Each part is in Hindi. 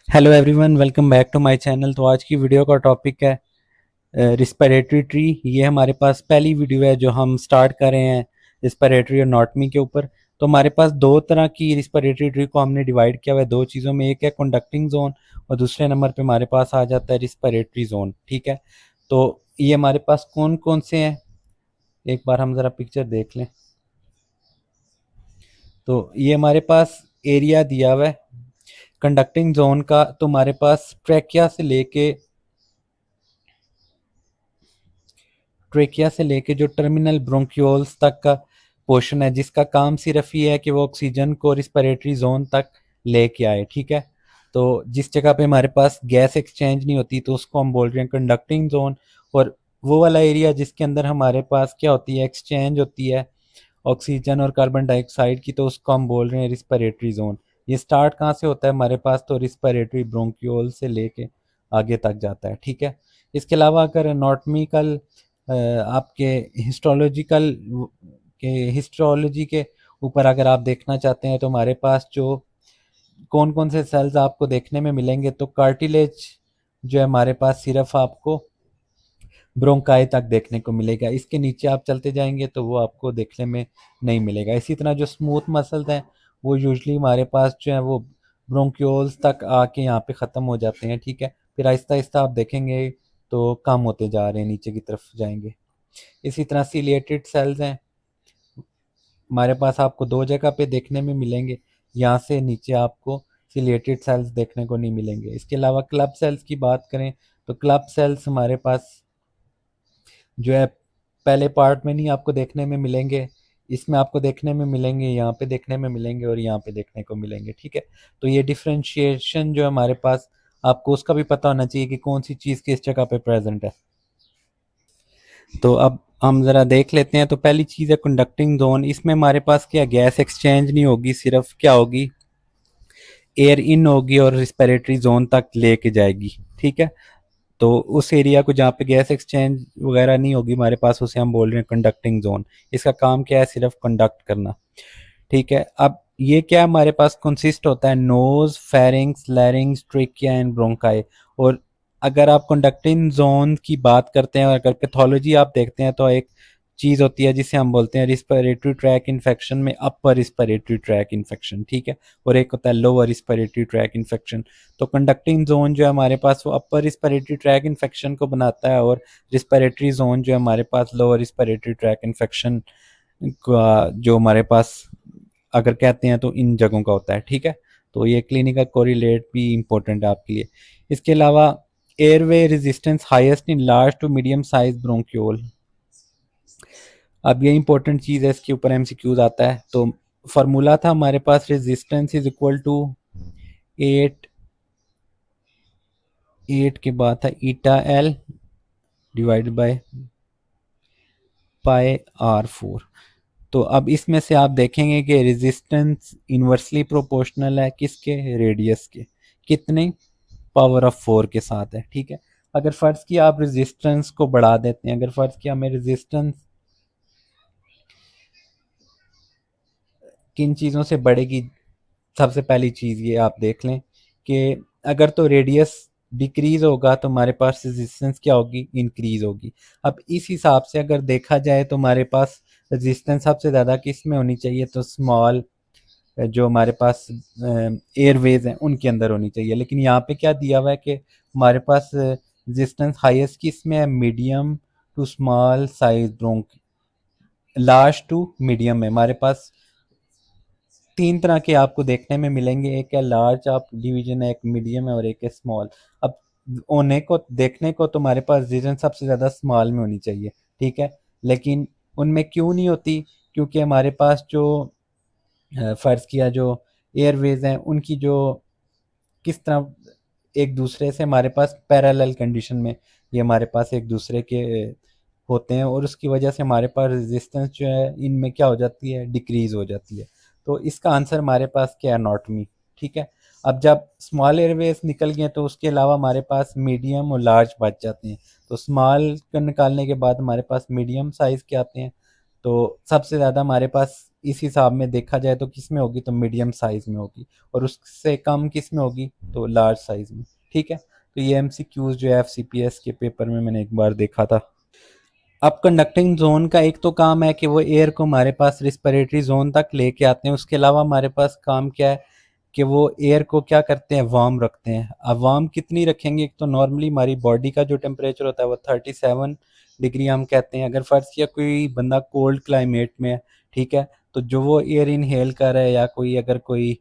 Hello everyone, welcome back to my channel. तो आज की वीडियो का टॉपिक है रिस्पिरेटरी ट्री। ये हमारे पास पहली वीडियो है जो हम स्टार्ट कर रहे हैं रिस्पिरेटरी एनाटॉमी के ऊपर। तो हमारे पास दो तरह की रिस्पिरेटरी ट्री को हमने डिवाइड किया हुआ है दो चीज़ों में। एक है कंडक्टिंग जोन और दूसरे नंबर पे हमारे पास आ जाता है रिस्पिरेटरी जोन। ठीक है, तो ये हमारे पास कौन कौन से हैं, एक बार हम ज़रा पिक्चर देख लें। तो ये हमारे पास एरिया दिया हुआ है कंडक्टिंग जोन का। तो हमारे पास ट्रेकिया से लेके जो टर्मिनल ब्रोंक्यूल्स तक का पोर्शन है, जिसका काम सिर्फ ये है कि वो ऑक्सीजन को रिस्पिरेटरी जोन तक लेके आए। ठीक है, तो जिस जगह पे हमारे पास गैस एक्सचेंज नहीं होती तो उसको हम बोल रहे हैं कंडक्टिंग जोन। और वो वाला एरिया जिसके अंदर हमारे पास क्या होती है, एक्सचेंज होती है ऑक्सीजन और कार्बन डाइऑक्साइड की, तो उसको हम बोल रहे हैं रिस्पिरेटरी जोन। ये स्टार्ट कहाँ से होता है हमारे पास, तो रिस्पिरेटरी ब्रोंक्यूल से लेके आगे तक जाता है। ठीक है, इसके अलावा अगर एनाटॉमिकल आपके हिस्टोलॉजिकल के हिस्टोलॉजी के ऊपर अगर आप देखना चाहते हैं तो हमारे पास जो कौन कौन से सेल्स आपको देखने में मिलेंगे, तो कार्टिलेज जो है हमारे पास सिर्फ आपको ब्रोंकाई तक देखने को मिलेगा। इसके नीचे आप चलते जाएंगे तो वो आपको देखने में नहीं मिलेगा। इसी तरह जो स्मूथ मसल्स हैं वो यूजली हमारे पास जो है वो ब्रोंक्यूल्स तक आके यहाँ पे ख़त्म हो जाते हैं। ठीक है, फिर आहिस्ता आहिस्ता आप देखेंगे तो कम होते जा रहे हैं, नीचे की तरफ जाएंगे। इसी तरह सिलिएटेड सेल्स हैं हमारे पास, आपको दो जगह पे देखने में मिलेंगे। यहाँ से नीचे आपको सिलिएटेड सेल्स देखने को नहीं मिलेंगे। इसके अलावा क्लब सेल्स की बात करें तो क्लब सेल्स हमारे पास जो है पहले पार्ट में नहीं आपको देखने में मिलेंगे, इसमें आपको देखने में मिलेंगे, यहाँ पे देखने में मिलेंगे और यहाँ पे देखने को मिलेंगे। ठीक है, तो ये डिफ्रेंशिएशन जो है हमारे पास, आपको उसका भी पता होना चाहिए कि कौन सी चीज़ किस जगह पे प्रेजेंट है। तो अब हम ज़रा देख लेते हैं। तो पहली चीज़ है कंडक्टिंग जोन। इसमें हमारे पास क्या गैस एक्सचेंज नहीं होगी, सिर्फ क्या होगी, एयर इन होगी और रिस्पिरेटरी जोन तक लेके जाएगी। ठीक है, तो उस एरिया को जहाँ पे गैस एक्सचेंज वगैरह नहीं होगी हमारे पास, उसे हम बोल रहे हैं कंडक्टिंग जोन। इसका काम क्या है, सिर्फ कंडक्ट करना। ठीक है, अब ये क्या हमारे पास कंसिस्ट होता है, nose, pharynx, larynx, trachea and bronchi. और अगर आप कंडक्टिंग जोन की बात करते हैं और अगर पैथोलॉजी आप देखते हैं तो एक चीज़ होती है जिसे हम बोलते हैं रिस्पिरेटरी ट्रैक इन्फेक्शन में अपर रिस्पिरेटरी ट्रैक इन्फेक्शन। ठीक है, और एक होता है लोअर रिस्पिरेटरी ट्रैक इन्फेक्शन। तो कंडक्टिंग जोन जो है हमारे पास वो अपर रिस्पिरेटरी ट्रैक इन्फेक्शन को बनाता है और रिस्पिरेटरी जोन जो है हमारे पास लोअर रिस्पिरेटरी ट्रैक इन्फेक्शन का जो हमारे पास अगर कहते हैं तो इन जगहों का होता है। ठीक है, तो ये क्लिनिकल कोरिलेट भी इंपॉर्टेंट है आपके लिए। इसके अलावा airway resistance highest in large to medium size bronchiole. अब ये इंपॉर्टेंट चीज़ है, इसके ऊपर एमसीक्यूज आता है। तो फार्मूला था हमारे पास, रेजिस्टेंस इज इक्वल टू 8 8 के बाद था eta L divided by pi R4। तो अब इसमें से आप देखेंगे कि रेजिस्टेंस इन्वर्सली प्रोपोर्शनल है किसके, रेडियस के, कितने, पावर ऑफ 4 के साथ है। ठीक है, अगर फ़र्ज़ किया आप रेजिस्टेंस को बढ़ा देते हैं, अगर फ़र्ज़ किया हमें रेजिस्टेंस किन चीज़ों से बढ़ेगी, सबसे पहली चीज़ ये आप देख लें कि अगर तो रेडियस डिक्रीज होगा तो हमारे पास रेजिस्टेंस क्या होगी, इंक्रीज होगी। अब इस हिसाब से अगर देखा जाए तो हमारे पास रेजिस्टेंस सबसे ज़्यादा किस में होनी चाहिए, तो स्मॉल जो हमारे पास एयरवेज हैं उनके अंदर होनी चाहिए। लेकिन यहाँ पे क्या दिया हुआ है कि हमारे पास रेजिस्टेंस हाईएस्ट किस में है, medium to small size bronchi, large to medium है। हमारे पास तीन तरह के आपको देखने में मिलेंगे, एक है लार्ज आप डिवीजन है, एक मीडियम है और एक है स्मॉल। अब होने को देखने को तो हमारे पास रीजन सबसे ज़्यादा स्मॉल में होनी चाहिए। ठीक है, लेकिन उनमें क्यों नहीं होती, क्योंकि हमारे पास जो फ़र्ज़ किया जो एयरवेज हैं उनकी जो किस तरह एक दूसरे से हमारे पास पैरेलल कंडीशन में ये हमारे पास एक दूसरे के होते हैं और उसकी वजह से हमारे पास रेजिस्टेंस जो है इनमें क्या हो जाती है, डिक्रीज हो जाती है। तो इसका आंसर हमारे पास क्या है, एनाटॉमी। ठीक है, अब जब स्मॉल एयरवेज निकल गए तो उसके अलावा हमारे पास मीडियम और लार्ज बच जाते हैं। तो स्मॉल को निकालने के बाद हमारे पास मीडियम साइज़ के आते हैं। तो सबसे ज़्यादा हमारे पास इस हिसाब में देखा जाए तो किस में होगी, तो मीडियम साइज़ में होगी, और उससे कम किस में होगी, तो लार्ज साइज़ में। ठीक है, तो ये एमसीक्यूज़ जो है एफसीपीएस के पेपर में मैंने एक बार देखा था। अब कंडक्टिंग जोन का एक तो काम है कि वो एयर को हमारे पास रिस्पिरेटरी जोन तक लेके आते हैं। उसके अलावा हमारे पास काम क्या है कि वो एयर को क्या करते हैं, वार्म रखते हैं। अब वार्म कितनी रखेंगे, एक तो नॉर्मली हमारी बॉडी का जो टेम्परेचर होता है वो 37 डिग्री हम कहते हैं। अगर फर्ज किया कोई बंदा कोल्ड क्लाइमेट में है, ठीक है, तो जो वो एयर इनहेल कर रहा है, या कोई अगर कोई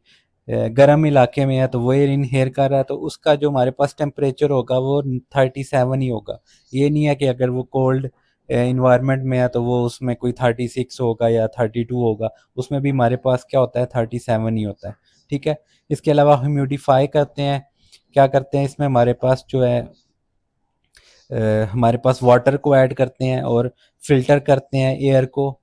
गर्म इलाके में है तो वो एयर इनहेल कर रहा है, तो उसका जो हमारे पास टेम्परेचर होगा वो 37 ही होगा। ये नहीं है कि अगर वो कोल्ड इन्वायरमेंट में है तो वो उसमें कोई 36 होगा या 32 होगा, उसमें भी हमारे पास क्या होता है, 37 ही होता है। ठीक है, इसके अलावा ह्यूमिडिफाई करते हैं, क्या करते हैं इसमें हमारे पास जो है हमारे पास वाटर को ऐड करते हैं और फिल्टर करते हैं एयर को,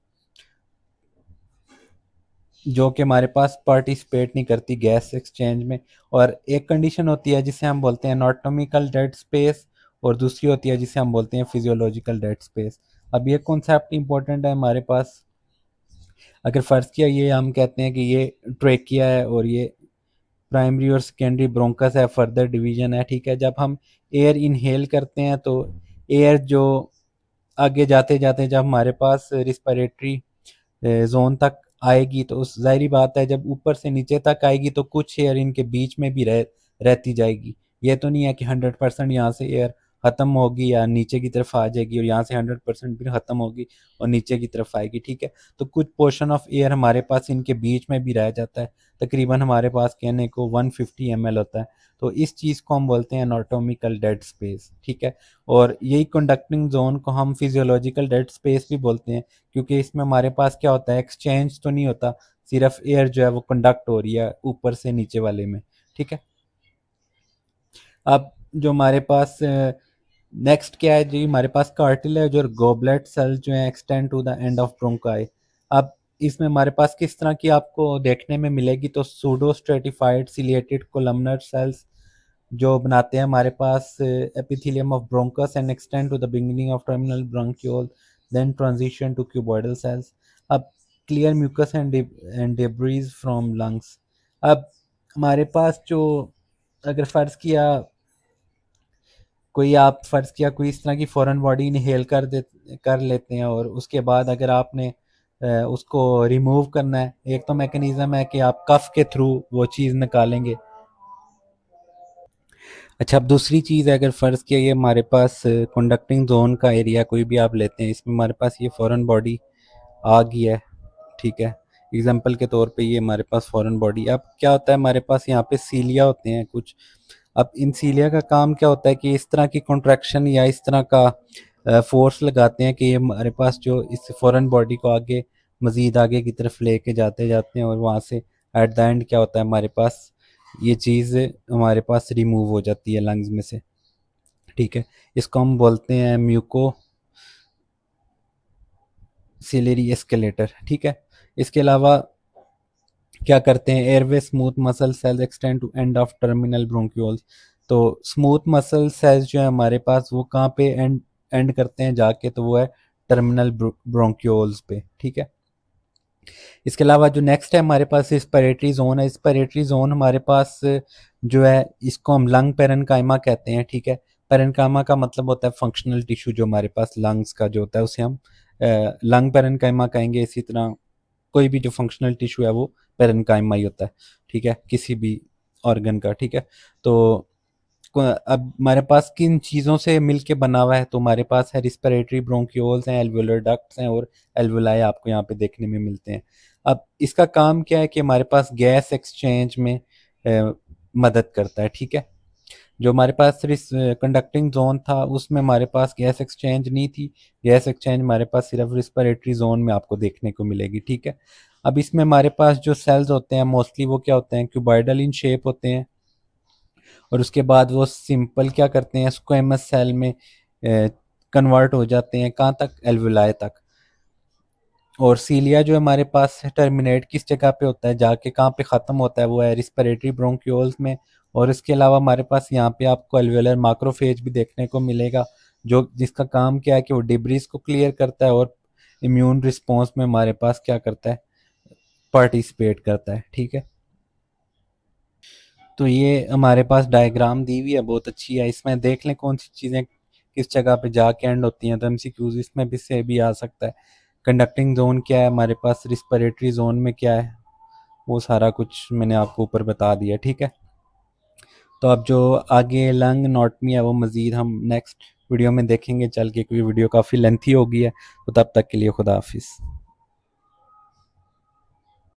जो कि हमारे पास पार्टिसिपेट नहीं करती गैस एक्सचेंज में। और एक कंडीशन होती है जिसे हम बोलते हैं एनाटॉमिकल डेड स्पेस, और दूसरी होती है जिसे हम बोलते हैं फिजियोलॉजिकल डेड स्पेस। अब ये कॉन्सेप्ट इंपॉर्टेंट है हमारे पास। अगर फ़र्ज़ किया ये हम कहते हैं कि ये ट्रेकिया है और ये प्राइमरी और सेकेंडरी ब्रोंकस है, फर्दर डिवीजन है। ठीक है, जब हम एयर इनहेल करते हैं तो एयर जो आगे जाते जाते जब हमारे पास रिस्पिरेटरी जोन तक आएगी, तो उस ज़ाहिरी बात है जब ऊपर से नीचे तक आएगी तो कुछ एयर इनके बीच में भी रहती जाएगी। ये तो नहीं है कि 100% यहाँ से एयर ख़त्म होगी या नीचे की तरफ आ जाएगी, और यहाँ से 100% फिर ख़त्म होगी और नीचे की तरफ आएगी। ठीक है, तो कुछ पोर्शन ऑफ एयर हमारे पास इनके बीच में भी रह जाता है। तकरीबन हमारे पास कहने को 150 ml होता है। तो इस चीज़ को हम बोलते हैं एनाटॉमिकल डेड स्पेस। ठीक है, और यही कंडक्टिंग जोन को हम फिजियोलॉजिकल डेड स्पेस भी बोलते हैं, क्योंकि इसमें हमारे पास क्या होता है, एक्सचेंज तो नहीं होता, सिर्फ एयर जो है वो कंडक्ट हो रही है ऊपर से नीचे वाले में। ठीक है, अब जो हमारे पास नेक्स्ट क्या है जी, हमारे पास कार्टिलेज और गोबलेट सेल जो है extend to the end of bronchi. अब इसमें हमारे पास किस तरह की आपको देखने में मिलेगी, तो pseudostratified ciliated columnar cells जो बनाते हैं हमारे पास epithelium of bronchus and extend to the beginning of terminal bronchiole, then transition to cuboidal cells. अब clear mucus and debris from lungs. अब हमारे पास जो, अगर फ़र्ज़ किया कोई, आप फ़र्ज़ किया कोई इस तरह की फ़ॉरेन बॉडी इनहेल कर लेते हैं, और उसके बाद अगर आपने उसको रिमूव करना है, एक तो मैकेनिज़्म है कि आप कफ के थ्रू वो चीज़ निकालेंगे। अच्छा, अब दूसरी चीज़ है, अगर फ़र्ज़ किया ये हमारे पास कंडक्टिंग जोन का एरिया कोई भी आप लेते हैं, इसमें हमारे पास ये फ़ॉरेन बॉडी आ गई है। ठीक है, एग्जाम्पल के तौर पे ये हमारे पास फ़ॉरेन बॉडी। अब क्या होता है, हमारे पास यहाँ पे सीलिया होते हैं कुछ। अब इन सीलिया का काम क्या होता है कि इस तरह की कॉन्ट्रैक्शन या इस तरह का फोर्स लगाते हैं कि ये हमारे पास जो इस फॉरेन बॉडी को आगे, मज़ीद आगे की तरफ लेके जाते जाते हैं, और वहाँ से एट द एंड क्या होता है, हमारे पास ये चीज़ हमारे पास रिमूव हो जाती है लंग्स में से। ठीक है, इसको हम बोलते हैं म्यूको सिलेरी एस्केलेटर। ठीक है, इसके अलावा क्या करते हैं, airway smooth muscle cells extend to end of terminal bronchioles. तो स्मूथ मसल सेल्स जो है हमारे पास वो कहाँ पे एंड एंड करते हैं जाके, तो वो है टर्मिनल ब्रोंक्यूल्स पे। ठीक है, इसके अलावा जो नेक्स्ट है हमारे पास रिस्पिरेटरी जोन है। रिस्पिरेटरी जोन हमारे पास जो है इसको हम लंग पेरेन्काइमा कहते हैं। ठीक है, पेरेन्काइमा का मतलब होता है फंक्शनल टिश्यू जो हमारे पास लंग्स का जो होता है उसे हम लंग पेरेन्काइमा कहेंगे। इसी तरह कोई भी जो फंक्शनल टिश्यू है वो पेरेन्काइमा ही होता है। ठीक है, किसी भी ऑर्गन का। ठीक है, तो अब हमारे पास किन चीज़ों से मिलके बना हुआ है, तो हमारे पास है रिस्पिरेटरी ब्रोंक्यूल्स हैं, एल्वुलर डक्ट्स हैं, और एल्वुलाई आपको यहाँ पे देखने में मिलते हैं। अब इसका काम क्या है कि हमारे पास गैस एक्सचेंज में मदद करता है। ठीक है, जो हमारे पास कंडक्टिंग जोन था उसमें हमारे पास गैस एक्सचेंज नहीं थी। गैस एक्सचेंज हमारे पास सिर्फ रिस्पिरेटरी जोन में आपको देखने को मिलेगी। ठीक है, अब इसमें हमारे पास जो सेल्स होते हैं मोस्टली वो क्या होते हैं, क्यूबॉइडल इन शेप होते हैं, और उसके बाद वो सिंपल क्या करते हैं, स्क्वेमस सेल में कन्वर्ट हो जाते हैं, कहाँ तक, एल्वुलाए तक। और सीलिया जो हमारे पास टर्मिनेट किस जगह पे होता है, जाके कहाँ पे ख़त्म होता है, वो है रिस्पिरेटरी ब्रोंक्यूल्स में। और इसके अलावा हमारे पास यहाँ पे आपको एल्वेलर माक्रोफेज भी देखने को मिलेगा, जो जिसका काम क्या है कि वो डिब्रीज को क्लियर करता है और इम्यून रिस्पॉन्स में हमारे पास क्या करता है, पार्टिसिपेट करता है, ठीक है। तो ये हमारे पास डायग्राम दी हुई है, बहुत अच्छी है। इसमें देख लें कौन सी चीज़ें किस जगह पे जाके एंड होती हैं। तो एमसीक्यूज इसमें भी से भी आ सकता है। कंडक्टिंग जोन क्या है हमारे पास, रिस्पिरेटरी जोन में क्या है, वो सारा कुछ मैंने आपको ऊपर बता दिया, ठीक है। तो अब जो आगे लंग नॉटमी है वो मज़ीद हम नेक्स्ट वीडियो में देखेंगे चल के, क्योंकि वीडियो काफ़ी लेंथी हो गई है। तो तब तक के लिए खुदा हाफिज़।